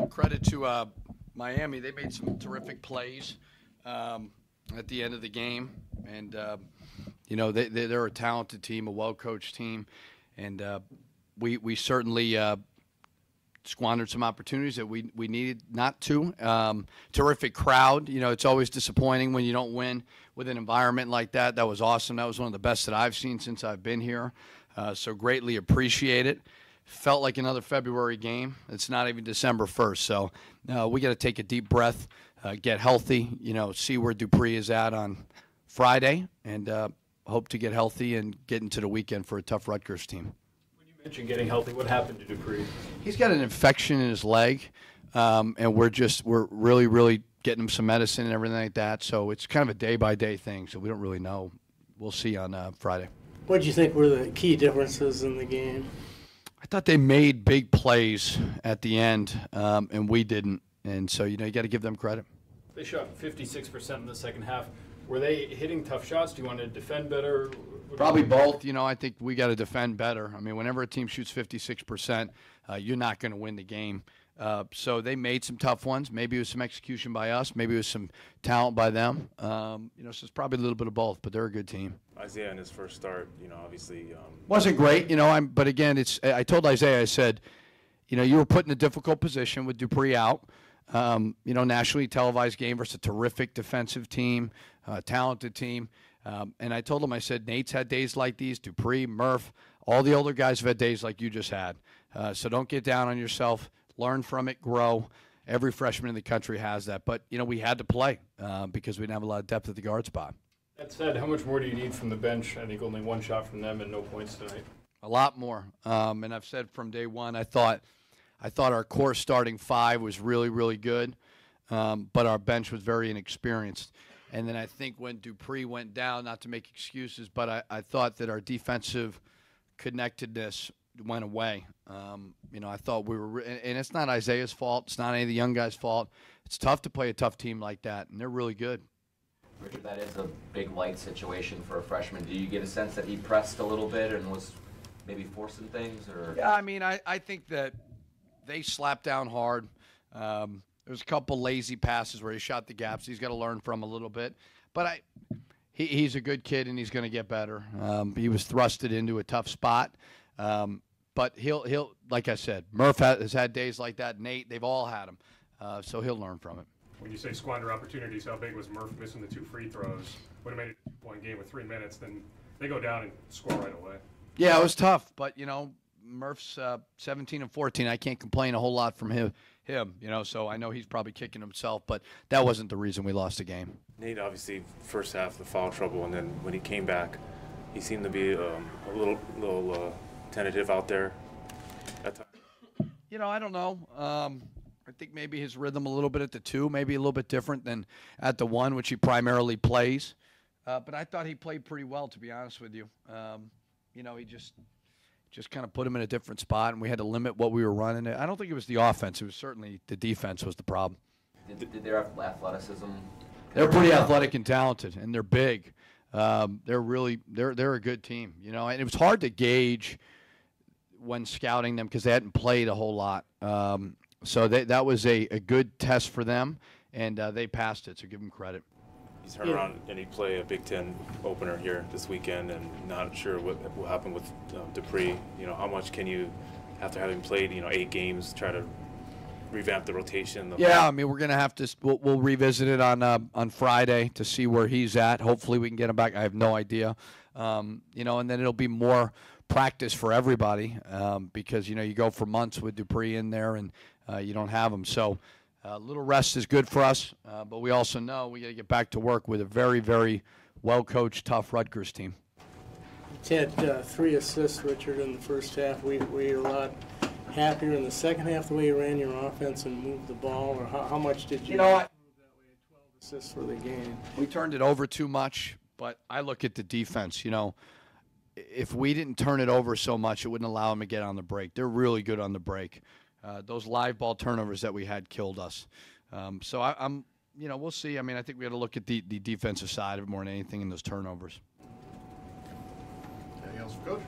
credit to Miami. They made some terrific plays at the end of the game, and they're a talented team, a well-coached team, and we certainly squandered some opportunities that we needed not to. Terrific crowd. It's always disappointing when you don't win with an environment like that. That was awesome. That was one of the best that I've seen since I've been here. So greatly appreciate it. Felt like another February game. It's not even December 1st. So we got to take a deep breath, get healthy, see where Dupree is at on Friday, and hope to get healthy and get into the weekend for a tough Rutgers team. When you mentioned getting healthy, what happened to Dupree? He's got an infection in his leg, and we're really getting him some medicine and everything like that. So it's kind of a day-by-day thing, so we don't really know. We'll see on Friday. What do you think were the key differences in the game? I thought they made big plays at the end, and we didn't. And so, you got to give them credit. They shot 56% in the second half. Were they hitting tough shots? Do you want to defend better? Probably both. I think we got to defend better. I mean, whenever a team shoots 56%, you're not going to win the game. So they made some tough ones. Maybe it was some execution by us. Maybe it was some talent by them. So it's probably a little bit of both, but they're a good team. Isaiah in his first start, obviously. Wasn't great, but again, I told Isaiah, I said, you were put in a difficult position with Dupree out. Nationally televised game versus a terrific defensive team, talented team. And I told him, I said, Nate's had days like these, Dupree, Murph, all the older guys have had days like you just had. So don't get down on yourself. Learn from it, grow. Every freshman in the country has that. But, we had to play because we didn't have a lot of depth at the guard spot. That said, how much more do you need from the bench? I think only one shot from them and no points tonight. A lot more. And I've said from day one, I thought our core starting five was really, really good, but our bench was very inexperienced. And then I think when Dupree went down, not to make excuses, but I thought that our defensive connectedness went away. I thought we were – and it's not Isaiah's fault. It's not any of the young guys' fault. It's tough to play a tough team like that, and they're really good. Richard, that is a big light situation for a freshman. Do you get a sense that he pressed a little bit and was maybe forcing things? Or? Yeah, I mean, I think that they slapped down hard. There was a couple lazy passes where he shot the gaps. He's got to learn from a little bit. But he's a good kid, and he's going to get better. He was thrusted into a tough spot. But he'll like I said, Murph has had days like that. Nate, they've all had them. So he'll learn from it. When you say squander opportunities, how big was Murph missing the 2 free throws? Would have made it a 2-point game with 3 minutes, then they go down and score right away. Yeah, it was tough, but Murph's 17 and 14. I can't complain a whole lot from him. So I know he's probably kicking himself, but that wasn't the reason we lost the game. Nate, obviously, first half the foul trouble, and then when he came back, he seemed to be a little tentative out there at times. I don't know. I think maybe his rhythm a little bit at the 2, maybe a little bit different than at the 1, which he primarily plays. But I thought he played pretty well, to be honest with you. He just kind of put him in a different spot, and we had to limit what we were running. I don't think it was the offense. It was certainly the defense was the problem. Did their athleticism? They're pretty athletic and talented, and they're big. They're a good team, And it was hard to gauge when scouting them because they hadn't played a whole lot. So that was a good test for them, and they passed it, so give them credit. He's turned around and he played a Big Ten opener here this weekend, and not sure what will happen with Dupree. How much can you, after having played 8 games, try to revamp the rotation? Yeah, I mean, we're going to have to we'll revisit it on Friday to see where he's at. Hopefully we can get him back. I have no idea. And then it'll be more practice for everybody because, you go for months with Dupree in there and you don't have him. So a little rest is good for us, but we also know we got to get back to work with a very, very well-coached, tough Rutgers team. You had 3 assists, Richard, in the first half. Were you a lot happier in the second half the way you ran your offense and moved the ball, or how much did you move that way? 12 assists for the game. We turned it over too much, but I look at the defense. If we didn't turn it over so much, it wouldn't allow them to get on the break. They're really good on the break. Those live ball turnovers that we had killed us. So I'm we'll see. I mean, I think we got to look at the defensive side of it more than anything in those turnovers. Anything else, Coach?